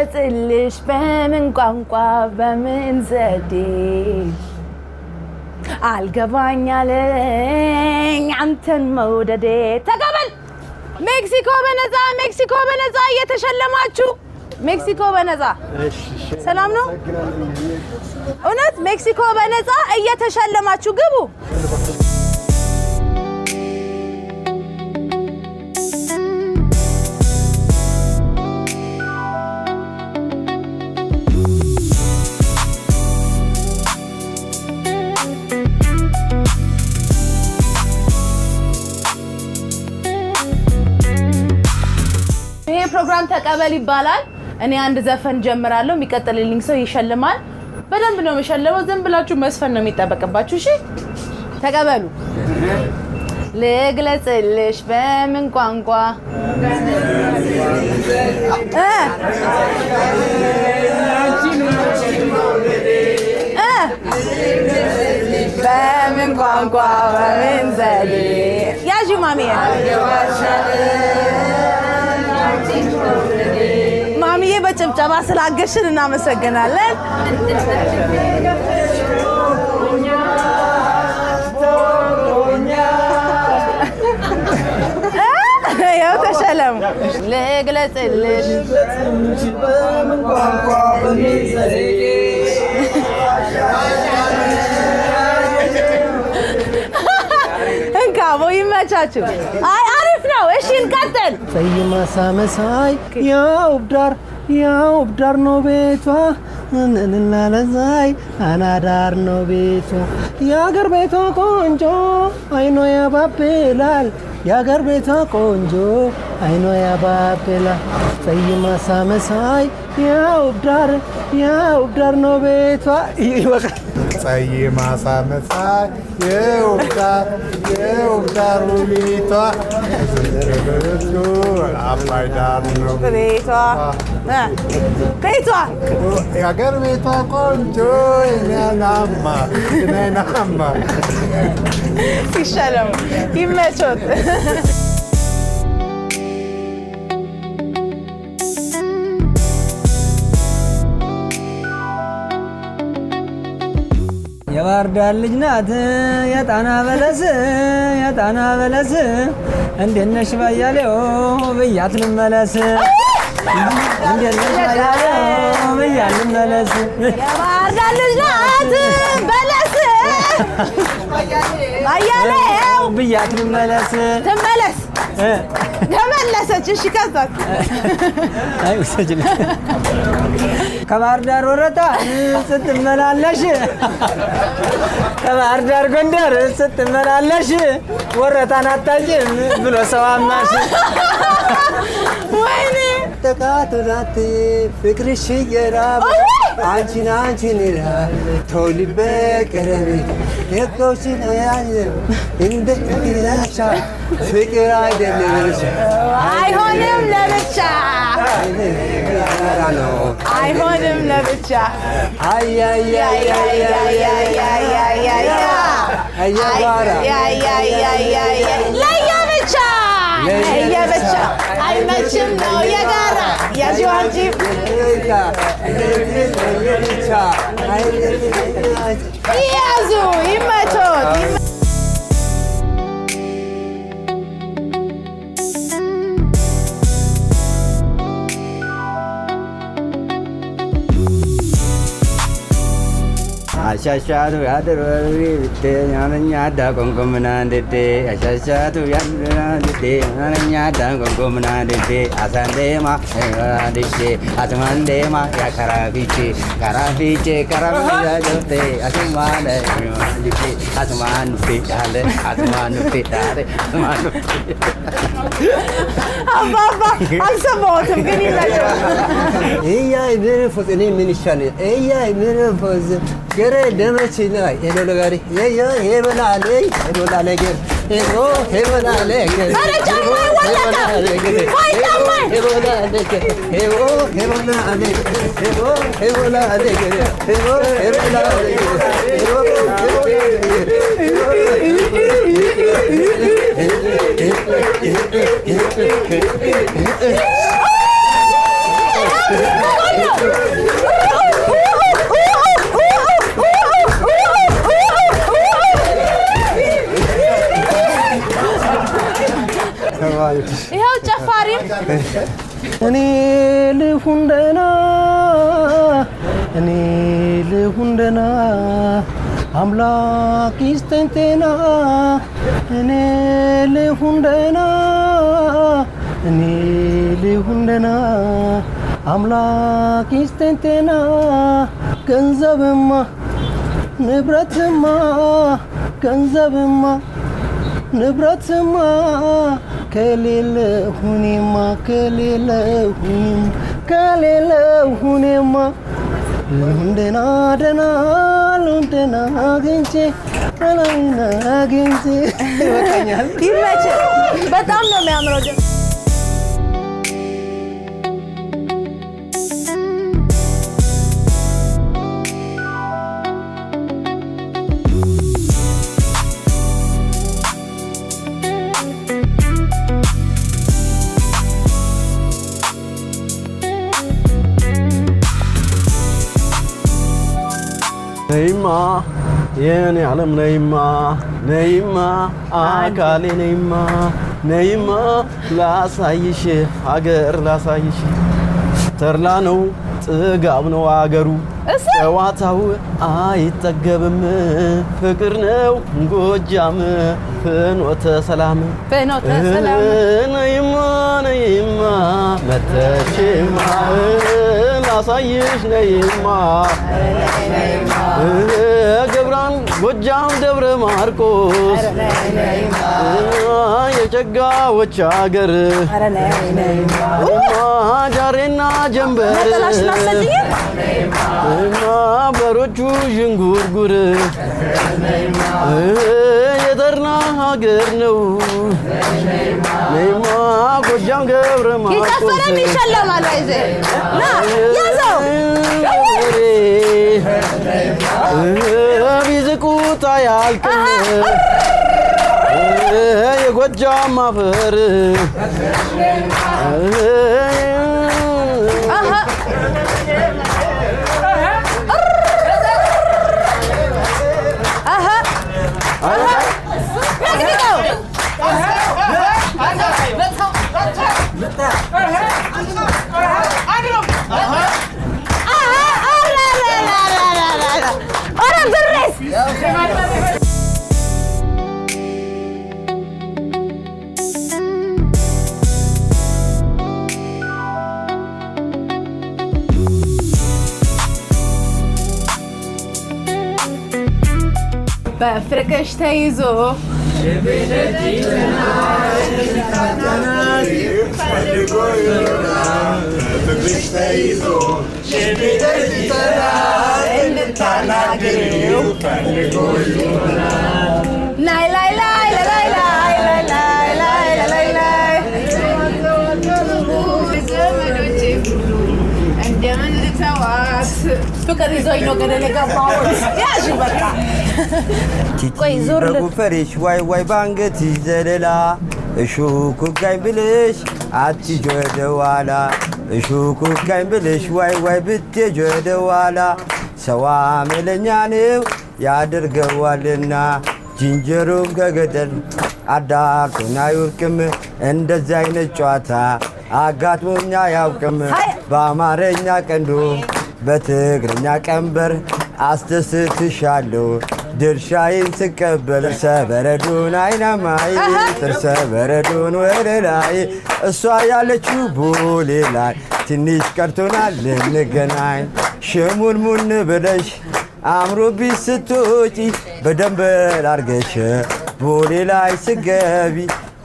ልግለጽልሽ በምን ቋንቋ በምን ዘዴ አልገባኛለኝ አንተን መውደዴ ተቀበል ሜክሲኮ በነፃ እየተሸለማችሁ ሜክሲኮ በነፃ ሰላም ነው እውነት ሜክሲኮ በነፃ እየተሸለማችሁ ግቡ ፕሮግራም ተቀበል ይባላል እኔ አንድ ዘፈን ጀምራለሁ የሚቀጥልልኝ ሰው ይሸልማል በደንብ ነው መሸለመው ዝም ብላችሁ መስፈን ነው የሚጠበቅባችሁ እሺ ተቀበሉ ልግለጽልሽ በምን ቋንቋ በምን ቋንቋ በምን ዘዴ ያዥ ማሚዬ ማሚዬ በጭብጨባ ስላገሽን እናመሰግናለን ያው ተሸለሙ ልግለጽልሽ በምን ቋንቋ በምን ዘዴ እንካቦ ይመቻችሁ አይ አሪፍ ነው እሺ እንቀጥል ሰይማሳ መሳይ ያው ዳር ነው ቤቷ እንና ለዛይ አናዳር ነው ቤቷ የአገር ቤቷ ቆንጆ አይኖ ያባብላል የአገር ቤቷ ቆንጆ አይኖ ያባብላል ሰይማሳ መሳይ ያው ዳር ነው ቤቷ ይበቃል ሰይማሳ መሳይ ያው ዳር ቤቷ አባይ ዳር ነው ቤቷ የአገር ቤቷ ቆንጆ ናማ ይሻለም ይመቾት የባህር ዳር ልጅ ናት የጣና በለስ እንዴት ነሽ ባያሌው ብያት ልመለስ እንዴት ነሽ ባያሌው ብያት ልመለስ የባህር ዳር ልጅ ናት በለስ ባያሌው ብያት ልመለስ ትመለስ ተመለሰች እሺ ከዛት አይ ወሰጅኝ ከባህር ዳር ወረታ ስትመላለሽ ከባህር ዳር ጎንደር ስትመላለሽ ወረታን አታጭም ብሎ ሰው አማሽ ወይኔ ተቃጥላት ፍቅርሽ የራበ አንቺን ይላል ተውልቤ ቀረቤ የቆችን ያየ እንደ ኢላሻ ፍቅር አይደለም አይሆንም ለብቻ አይሆንም ለብቻ ለየብቻ አይመችም ነው የጋራ ያዚው አንቺ ያዙ ይመቾት አሻሻቱ ያድሮሪ ያነኛ ዳቆንቆምና እንዴ አሻሻቱ ያድሮሪ ያነኛ ዳቆንቆምና እንዴ አሳንዴማ አዲሼ አትማንዴማ ያከራፊቼ ካራፊቼ ካራፊቼ አትማለ አትማኑ ፊታለ አባባ አልሰማሁትም ግን ይላቸው እያይ ምን ምን ይሻላል እያይ ምን ፈዝ ገረ ደመችና ኤሎጋሪ የበላለ ገር ሄበላለ ገር ይኸው ጨፋሪም እኔ ልሁን ደህና እኔ ልሁን ደህና አምላክ ይስጠኝ ጤና እኔ ልሁን ደህና እኔ ልሁን ደህና አምላክ ይስጠኝ ጤና ገንዘብማ ንብረትማ ገንዘብማ ንብረትማ ከሌለሁኔማ ከሌለሁኔማ ልሁን ደህና ደህና ልሁን ደህና አግኝቼ አግኝቼ ይበቃኛል። ይመችህ። በጣም ነው የሚያምረው። ነይማ የኔ ዓለም ነይማ ነይማ አካሌ ነይማ ነይማ ላሳይሽ ሀገር ላሳይሽ ተርላ ነው ጥጋብ ነው አገሩ ጨዋታው አይጠገብም ፍቅር ነው ጎጃም ፍኖተ ሰላም ነይማ ነይማ መተሽማ ላሳይሽ ነይማ ገብራን ጎጃም ደብረ ማርቆስ የጨጋዎች አገር ጃሬና ጀንበር በሮቹ ዥንጉርጉር የተርና ሀገር ነው ነይማ ጎጃም ገብረ ማርቆስ ይሸለማል። ያዘው ቢዝቁት አያልቅም የጎጃም አፈር በፍቅርሽ ተይዞ ላይ ላይ ላይ ላይ ላይ ላይ ላይ ላይ ላይ እንደምን ልተዋት ፍቅር ይዞኝ ነው ገደል የገባሁት። ያዥ በቃ ቆይ ዞር በጉፈሬሽ ዋይ ዋይ ባንገትሽ ዘለላ እሹኩካኝ ብልሽ አትሂጂ ወደ ኋላ እሹኩካኝ ብልሽ ዋይ ዋይ ብትሄጂ ወደ ኋላ ሰው አመለኛ ነው ያደርገዋልና ዝንጀሮም ከገደል አዳርቶኝ አይወድቅም እንደዚህ አይነት ጨዋታ አጋጥሞኝ አያውቅም በአማርኛ ቀንዶ በትግርኛ ቀንበር አስደስትሻለሁ ድርሻዬን ስቀበል ጥርሰ በረዶን አይናማይ ጥርሰ በረዶን ወደ ላይ እሷ ያለችው ቦሌ ላይ ትንሽ ቀርቶናል ልንገናኝ ሽሙንሙን ብለሽ አምሮብሽ ስትወጪ በደንብ አድርገሽ ቦሌ ላይ ስገቢ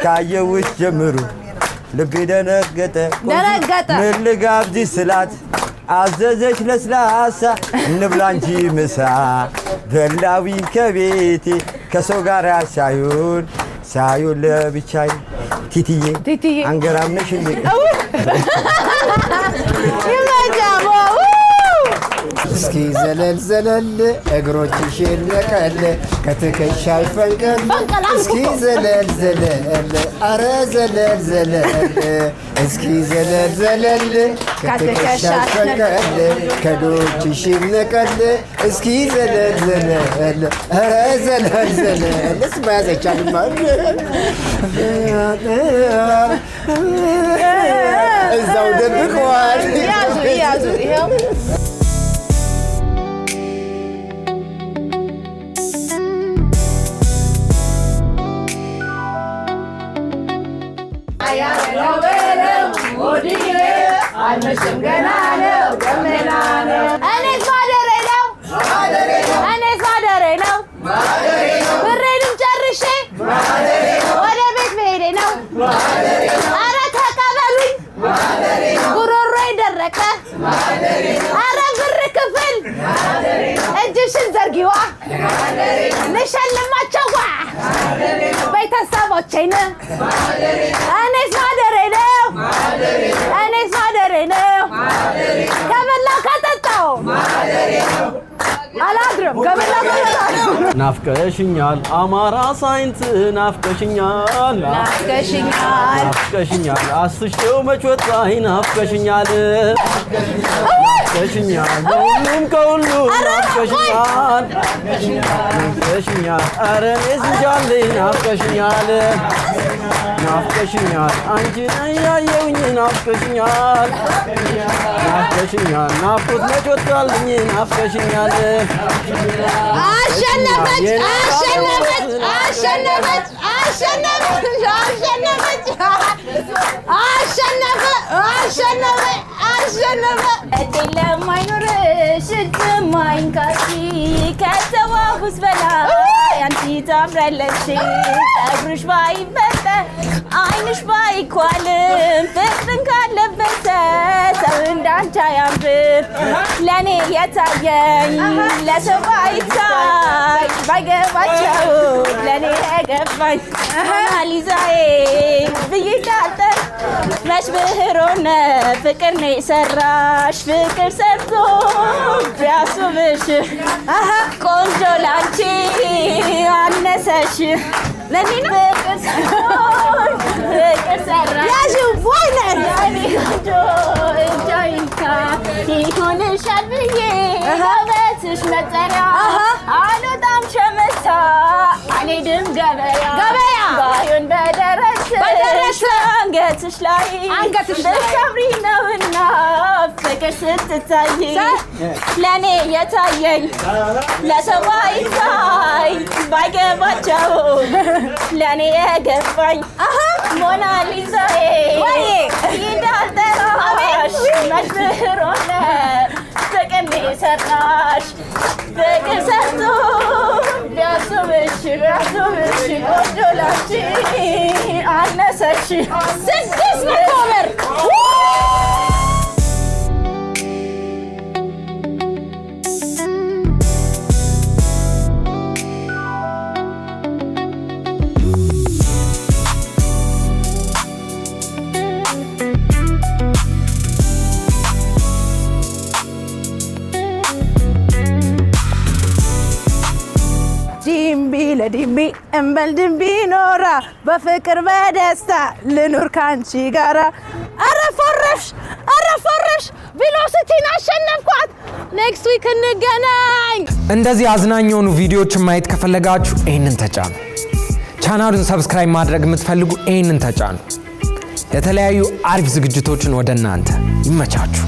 ካየሁሽ ጀምሮ ልቤ ደነገጠ። ምን ልጋብዝሽ ስላት አዘዘች ለስላሳ እንብላ እንጂ ምሳ በላዊ ከቤቴ ከሰው ጋር ሳይሆን ለብቻዬ ቲቲዬ አንገራም ነሽ እንዴ እስኪ ዘለል ዘለል እግሮችሽን ነቀል ከትከሻሽ ፈንቀል እስኪ ዘለል ዘለል አረ ዘለል ዘለል እስኪ ዘለል ዘለል ከትከሻሽ ፈንቀል ከእግሮችሽን ነቀል እስኪ ዘለል ዘለል አረ ዘለል ዘለል እስማያዝ አይቻልም እዛው ደብቀዋል ያዙ ይኸው አልመሽም ገና ነው ገመና ነው እኔስ ማደሬ ነው እኔስ ማደሬ ነው ብሬንም ጨርሼ ወደ ቤት መሄዴ ነው ኧረ ተቀበሉኝ ጉሮሮዬ ደረቀ ኧረ ብር ክፍል እጅሽን ዘርጊዋ ልሸልማቸዋ ቤተሰቦቼን እኔስ ማደሬ ነው እኔስ ማደሬ ነው ከበላው ከጠጣው አላድርም ከበላው ከጠጣው ናፍቀሽኛል አማራ ሳይንት ናፍቀሽኛል ናፍቀሽኛል አስሽው መች ወጣኝ ናፍቀሽኛል ናፍቀሽኛል ሁሉም ከሁሉም ናፍቀሽኛል ናፍቀሽኛል ኧረ እኔስ እንጃልኝ ናፍቀሽኛል ናፍቀሽኛል አንቺን እያየሁኝ ናፍቀሽኛል ናፍቀሽኛል ናፍቆት መች ወጣልኝ ናፍቀሽኛል አሸነፈች አሸነፈች አሸነፈች አሸነፈች አሸነፈ አሸነፈ አሸነፈ እድለም አይኖርሽ እድማኝ ካሲ ከተዋቡስ በላይ አንቺ ታምራለሽ ፀጉርሽ ባይበጠር አይንሽ ባይኳልም ፍቅርን ካለበት ሰው እንዳንቺ አያምርም ለእኔ የታየኝ ለሰው ባይታይ ባይገባቸው ለእኔ የገባኝ ሞናሊዛዬ ብዬ ካልጠር መች ብህር ሆነ ፍቅር ነው የሰራሽ ፍቅር ሰርቶ ቢያስብሽ ቆንጆ ላንቺ አነሰሽ ለኔ ፍቅር ሰራሽ ያዥው ቦይነር ያኔ ቆንጆ እጃይካ ይሆንሻል ብዬ ውበትሽ መጠሪያ አልወጣም ሸመታ አልሄድም ገበያ ባይሆን በደረስሽ አንገትሽ ላይ ብታምሪ ነውና ፍቅር ስትታይ ለእኔ የታየኝ ለሰው ባይታይ ባይገባቸው ለእኔ የገባኝ ሞናሊዛዬ እንዳልጠራሽ መች ብህር ሆነ ፍቅር ነው የሰራሽ ፍቅር ሰርቶ ቢያስብሽ ቆንጆ ላንቺ አነሰሽ 600 ብር ዲምቢ ለዲምቢ እምበል ድምቢ ኖራ በፍቅር በደስታ ልኑር ካንቺ ጋራ ኧረ ፈረሽ ቬሎሲቲን አሸነፍኳት ኔክስት ዊክ እንገናኝ እንደዚህ አዝናኝ የሆኑ ቪዲዮዎችን ማየት ከፈለጋችሁ ይህንን ተጫኑ ቻናሉን ሰብስክራይብ ማድረግ የምትፈልጉ ይህንን ተጫኑ የተለያዩ አሪፍ ዝግጅቶችን ወደ እናንተ ይመቻችሁ